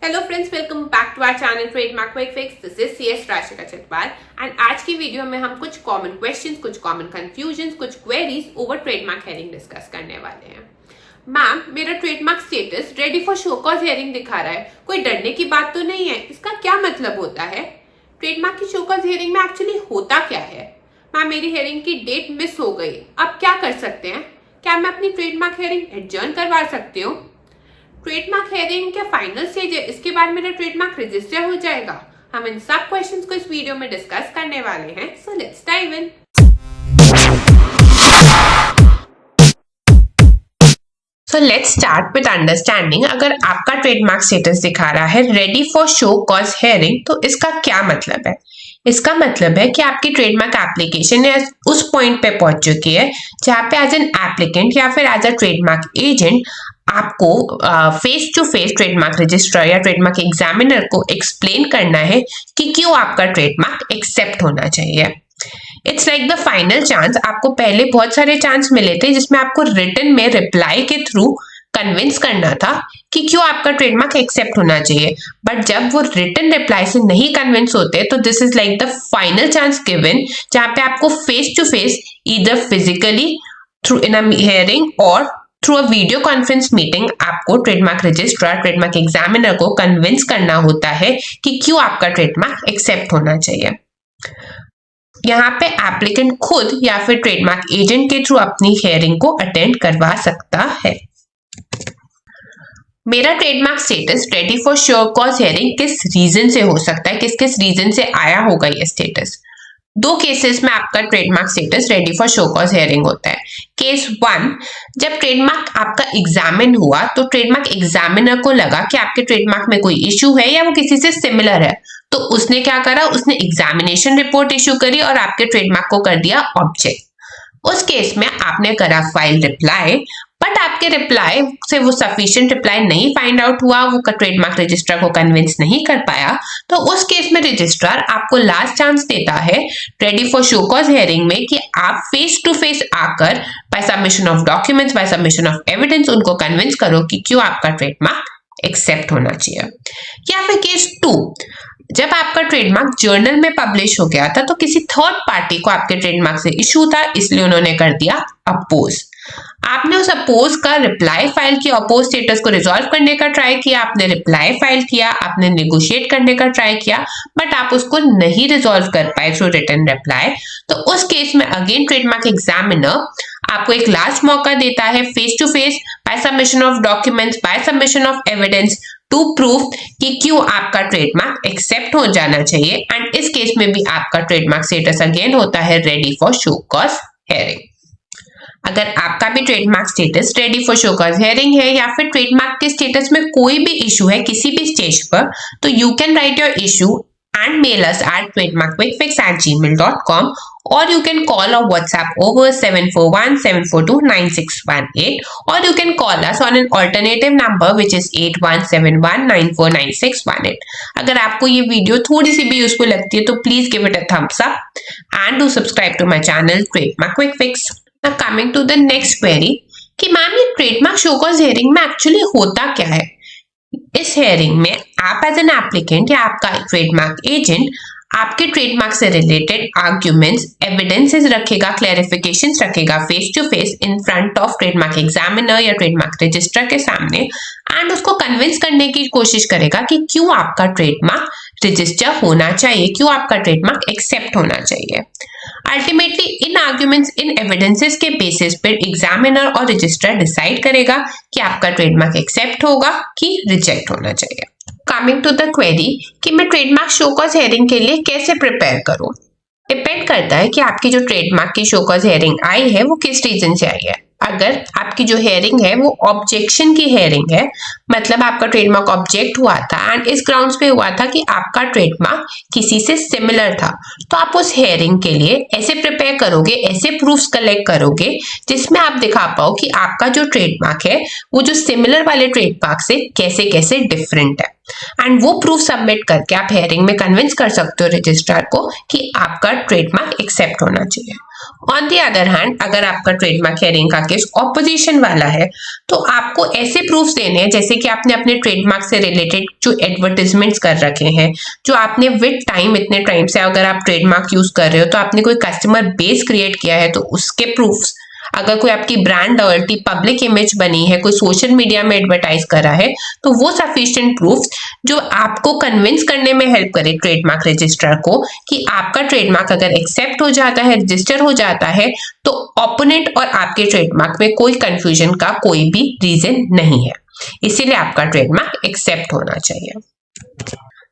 Hello friends, welcome back to our channel trademark quick fix. This is CS Rashika Chatwal and आज की video में हम कुछ कॉमन क्वेश्चंस, कुछ कॉमन कंफ्यूजन, कुछ queries over trademark hearing discuss करने वाले हैं। मैम, मेरा trademark status ready for show cause hearing दिखा रहा है, कोई डरने की बात तो नहीं है, इसका क्या मतलब होता है? ट्रेडमार्क की शो कॉज हेयरिंग में एक्चुअली होता क्या है? मैम, मेरी हेयरिंग की डेट मिस हो गई, अब क्या कर सकते हैं? क्या मैं अपनी ट्रेडमार्क हेयरिंग एडजर्न करवा सकती हूँ? ट्रेडमार्क हेयरिंग क्या फाइनल स्टेज है, इसके बाद मेरा ट्रेडमार्क रजिस्टर हो जाएगा? हम इन सब क्वेश्चंस को इस वीडियो में डिस्कस करने वाले हैं, so let's dive in. So let's start with understanding. अगर आपका ट्रेडमार्क स्टेटस दिखा रहा है ready for show cause hearing, तो इसका क्या मतलब है? इसका मतलब है कि आपकी ट्रेडमार्क एप्लीकेशन उस पॉइंट पे पहुंच चुकी है जहां पे एज एन एप्लीकेंट या फिर एज अ ट्रेडमार्क एजेंट आपको face to face trademark registrar या ट्रेडमार्क एग्जामिनर को एक्सप्लेन करना है कि क्यों आपका ट्रेडमार्क एक्सेप्ट होना चाहिए। It's like the final chance. आपको पहले बहुत सारे चांस मिले थे जिसमें आपको रिटन में रिप्लाई के थ्रू कन्विंस करना था कि क्यों आपका ट्रेडमार्क एक्सेप्ट होना चाहिए, बट जब वो रिटन रिप्लाई से नहीं कन्विंस होते तो this is like the final chance given, जहां पे आपको face to face either physically through in a hearing और through a video conference meeting आपको ट्रेडमार्क रजिस्ट्रार, ट्रेडमार्क एग्जामिनर को कन्विंस करना होता है कि क्यों आपका ट्रेडमार्क एक्सेप्ट होना चाहिए। यहाँ पे एप्लीकेंट खुद या फिर ट्रेडमार्क एजेंट के थ्रू अपनी हियरिंग को अटेंड करवा सकता है। मेरा trademark status ready for show cause hearing किस रीजन से हो सकता है, किस किस रीजन से आया होगा ये स्टेटस? दो केसेस में आपका trademark status ready for show cause hearing होता है। केस 1, जब ट्रेडमार्क आपका एग्जामिन हुआ तो ट्रेडमार्क एग्जामिनर को लगा कि आपके ट्रेडमार्क में कोई इश्यू है या वो किसी से सिमिलर है, तो उसने क्या करा, उसने एग्जामिनेशन रिपोर्ट इश्यू करी और आपके ट्रेडमार्क को कर दिया ऑब्जेक्ट। उस केस में आपने करा फाइल रिप्लाई, बट आपके रिप्लाई से वो सफिशिएंट रिप्लाई नहीं फाइंड आउट हुआ, वो ट्रेडमार्क रजिस्ट्रार को कन्विंस नहीं कर पाया, तो उस केस में रजिस्ट्रार आपको लास्ट चांस देता है ready for show cause hearing में कि आप फेस टू फेस आकर by submission of documents, by submission of evidence उनको कन्विंस करो कि क्यों आपका ट्रेडमार्क एक्सेप्ट होना चाहिए। या फिर केस 2, जब आपका ट्रेडमार्क जर्नल में पब्लिश हो गया था तो किसी थर्ड पार्टी को आपके ट्रेडमार्क से इशू था, इसलिए उन्होंने कर दिया अपोज। आपने उस अपोज का रिप्लाई फाइल किया, अपोज स्टेटस को रिजॉल्व करने का ट्राई किया, आपने रिप्लाई फाइल किया, आपने नेगोशिएट करने का ट्राई किया, बट आप उसको नहीं रिजॉल्व कर पाए थ्रू रिटन रिप्लाई, तो उस केस में अगेन ट्रेडमार्क एग्जामिनर आपको एक लास्ट मौका देता है face to face by submission of documents, by submission of evidence to prove कि क्यों आपका ट्रेडमार्क एक्सेप्ट हो जाना चाहिए। एंड इस केस में भी आपका ट्रेडमार्क स्टेटस अगेन होता है ready for show cause hearing. अगर आपका भी trademark status ready for show cause hearing है या फिर ट्रेडमार्क के स्टेटस में कोई भी इशू है किसी भी स्टेज पर, तो you can write your issue and mail us at trademarkquickfix@gmail.com, or you can call or WhatsApp over 741-742-9618, or you can call us on an alternative number which is 8171949618. अगर आपको ये वीडियो थोड़ी सी भी यूजफुल लगती है तो please give it a thumbs up and do subscribe to my channel Trademark Quick Fix. Now coming to the next query कि ma'am ये ट्रेडमार्क शो कॉज हियरिंग में एक्चुअली होता क्या है? इस हेयरिंग में आप एज एन एप्लीकेंट या आपका ट्रेडमार्क एजेंट आपके ट्रेडमार्क से रिलेटेड आर्ग्यूमेंट्स, एविडेंसेस रखेगा, क्लैरिफिकेशंस रखेगा face to face in front of trademark examiner या ट्रेडमार्क रजिस्ट्रार के सामने, एंड उसको कन्विंस करने की कोशिश करेगा कि क्यों आपका ट्रेडमार्क रजिस्टर होना चाहिए, क्यों आपका ट्रेडमार्क एक्सेप्ट होना चाहिए। अल्टीमेटली इन आर्ग्यूमेंट्स, इन एविडेंसेस के बेसिस पर एग्जामिनर और रजिस्ट्रार डिसाइड करेगा कि आपका ट्रेडमार्क एक्सेप्ट होगा कि रिजेक्ट होना चाहिए। कमिंग टू द क्वेरी कि मैं ट्रेडमार्क शो कॉज हियरिंग के लिए कैसे प्रिपेयर करूं, डिपेंड करता है कि आपकी जो ट्रेडमार्क की शो कॉज हियरिंग आई है वो किस रीजन से आई है। अगर आपकी जो हियरिंग है वो ऑब्जेक्शन की हियरिंग है, मतलब आपका ट्रेडमार्क ऑब्जेक्ट हुआ था एंड इस ग्राउंड्स पे हुआ था कि आपका ट्रेडमार्क किसी से सिमिलर था, तो आप उस हियरिंग के लिए ऐसे प्रिपेयर करोगे, ऐसे प्रूफ्स कलेक्ट करोगे जिसमें आप दिखा पाओ कि आपका जो ट्रेडमार्क है वो जो सिमिलर वाले ट्रेडमार्क से कैसे कैसे डिफरेंट है, एंड वो प्रूफ सबमिट करके आप हियरिंग में कन्विंस कर सकते हो रजिस्ट्रार को कि आपका ट्रेडमार्क एक्सेप्ट होना चाहिए। ऑन द अदर हैंड अगर आपका ट्रेडमार्क हेयरिंग का केस ऑपोजिशन वाला है तो आपको ऐसे प्रूफ्स देने हैं जैसे कि आपने अपने ट्रेडमार्क से रिलेटेड जो एडवर्टाइजमेंट्स कर रखे हैं, जो आपने विद टाइम इतने टाइम से अगर आप ट्रेडमार्क यूज कर रहे हो तो आपने कोई कस्टमर बेस क्रिएट किया है तो उसके प्रूफ्स, अगर कोई आपकी ब्रांड लॉयल्टी पब्लिक इमेज बनी है, कोई सोशल मीडिया में एडवर्टाइज करा है, तो वो सफिशिएंट प्रूफ्स जो आपको कन्विंस करने में हेल्प करे ट्रेडमार्क रजिस्ट्रार को कि आपका ट्रेडमार्क अगर एक्सेप्ट हो जाता है, रजिस्टर हो जाता है, तो ओपोनेंट और आपके ट्रेडमार्क में कोई कंफ्यूजन का कोई भी रीजन नहीं है, इसीलिए आपका ट्रेडमार्क एक्सेप्ट होना चाहिए।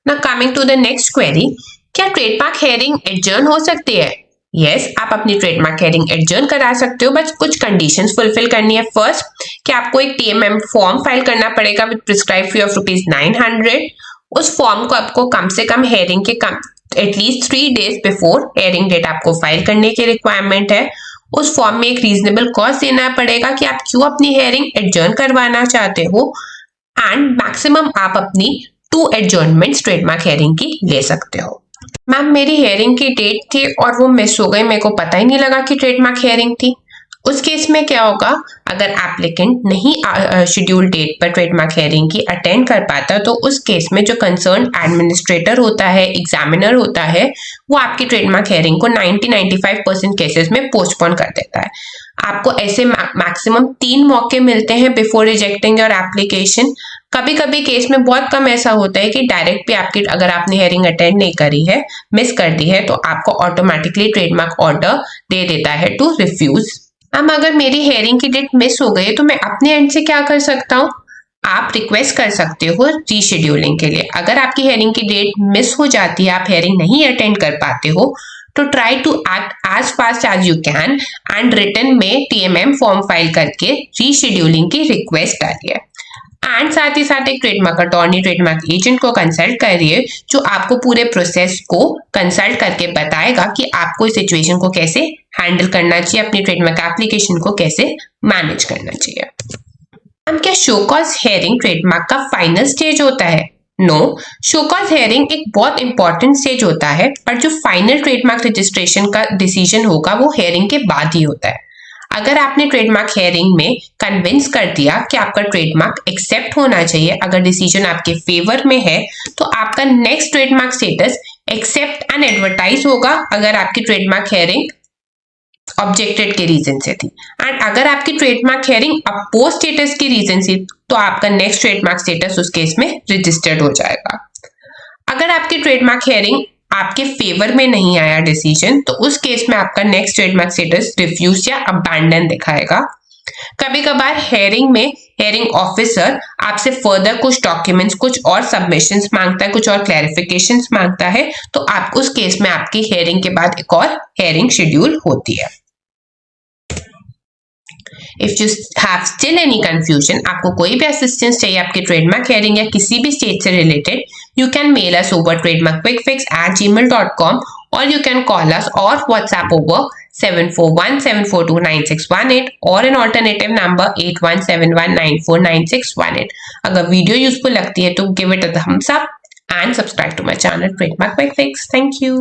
Now coming to the next query, क्या ट्रेडमार्क हेयरिंग एडजर्न हो सकती है? यस, आप अपनी ट्रेडमार्क हेयरिंग एडजर्न करा सकते हो, बस कुछ कंडीशंस फुलफिल करनी है। फर्स्ट, कि आपको एक टीएमएम फॉर्म फाइल करना पड़ेगा विद प्रिस्क्राइब फी ऑफ ₹900। उस फॉर्म को आपको कम से कम हेयरिंग के at least 3 days before hearing date आपको फाइल करने की रिक्वायरमेंट है। उस फॉर्म में एक रीजनेबल कॉस्ट देना पड़ेगा कि आप क्यों अपनी हेयरिंग एडजर्न करवाना चाहते हो, एंड मैक्सिमम आप अपनी 2 एडजर्नमेंट्स ट्रेडमार्क हेयरिंग की ले सकते हो। मैम, मेरी हेयरिंग की डेट थी और वो मिस हो गई, मेरे को पता ही नहीं लगा कि ट्रेडमार्क हेयरिंग थी। उस केस में क्या होगा, अगर एप्लीकेंट नहीं शेड्यूल डेट पर ट्रेडमार्क हेयरिंग की अटेंड कर पाता तो उस केस में जो कंसर्न एडमिनिस्ट्रेटर होता है, एग्जामिनर होता है, वो आपकी ट्रेडमार्क हेयरिंग को 90-95% केसेस में पोस्टपोन कर देता है। आपको ऐसे मैक्सिमम 3 मौके मिलते हैं बिफोर रिजेक्टिंग योर एप्लीकेशन। कभी कभी केस में बहुत कम ऐसा होता है कि डायरेक्ट भी आपकी, अगर आपने हेयरिंग अटेंड नहीं करी है, मिस कर दी है, तो आपको ऑटोमेटिकली ट्रेडमार्क ऑर्डर दे देता है टू रिफ्यूज। अब अगर मेरी हेयरिंग की डेट मिस हो गई तो मैं अपने एंड से क्या कर सकता हूँ? आप रिक्वेस्ट कर सकते हो रीशेड्यूलिंग के लिए। अगर आपकी हेयरिंग की डेट मिस हो जाती है, आप हेयरिंग नहीं अटेंड कर पाते हो, तो try to act as fast as you can and written में टीएमएम फॉर्म फाइल करके रीशेड्यूलिंग की रिक्वेस्ट डालिए। एंड साथ ही साथ एक ट्रेडमार्क अटॉर्नी, ट्रेडमार्क एजेंट को कंसल्ट करिए जो आपको पूरे प्रोसेस को कंसल्ट करके बताएगा कि आपको इस सिचुएशन को कैसे हैंडल करना चाहिए, अपनी ट्रेडमार्क एप्लीकेशन को कैसे मैनेज करना चाहिए। हम क्या शो कॉज हेयरिंग ट्रेडमार्क का फाइनल स्टेज होता है? नो, शो कॉज हेयरिंग एक बहुत इंपॉर्टेंट स्टेज होता है, पर जो फाइनल ट्रेडमार्क रजिस्ट्रेशन का डिसीजन होगा वो हेयरिंग के बाद ही होता है। अगर आपने ट्रेडमार्क हेयरिंग में कन्विंस कर दिया कि आपका ट्रेडमार्क एक्सेप्ट होना चाहिए, अगर डिसीजन आपके फेवर में है, तो आपका next trademark status accept and advertise होगा अगर आपकी ट्रेडमार्क हेयरिंग ऑब्जेक्टेड के रीजन से थी, एंड अगर आपकी ट्रेडमार्क हेयरिंग अपोज स्टेटस के रीजन से, तो आपका नेक्स्ट ट्रेडमार्क स्टेटस उस केस में रजिस्टर्ड हो जाएगा। अगर आपकी ट्रेडमार्क हेयरिंग आपके फेवर में नहीं आया डिसीजन, तो उस केस में आपका नेक्स्ट ट्रेडमार्क स्टेटस रिफ्यूज या अबैंडन दिखाएगा। कभी कभार हेयरिंग में हेयरिंग ऑफिसर आपसे फर्दर कुछ डॉक्यूमेंट्स, कुछ और सबमिशंस मांगता है, कुछ और क्लैरिफिकेशंस मांगता है, तो आप उस केस में आपकी हेयरिंग के बाद एक और हेयरिंग शेड्यूल होती है। If you have still any confusion, आपको कोई भी असिस्टेंस चाहिए आपके ट्रेडमार्क हेयरिंग या किसी भी स्टेज से related, you can mail us over trademarkquickfix@gmail.com, or you can call us or WhatsApp over 7417429618 or an alternative number 8171949618. अगर वीडियो यूजफुल लगती है तो give it a thumbs up and subscribe to my channel Trademark Quick Fix. Thank you.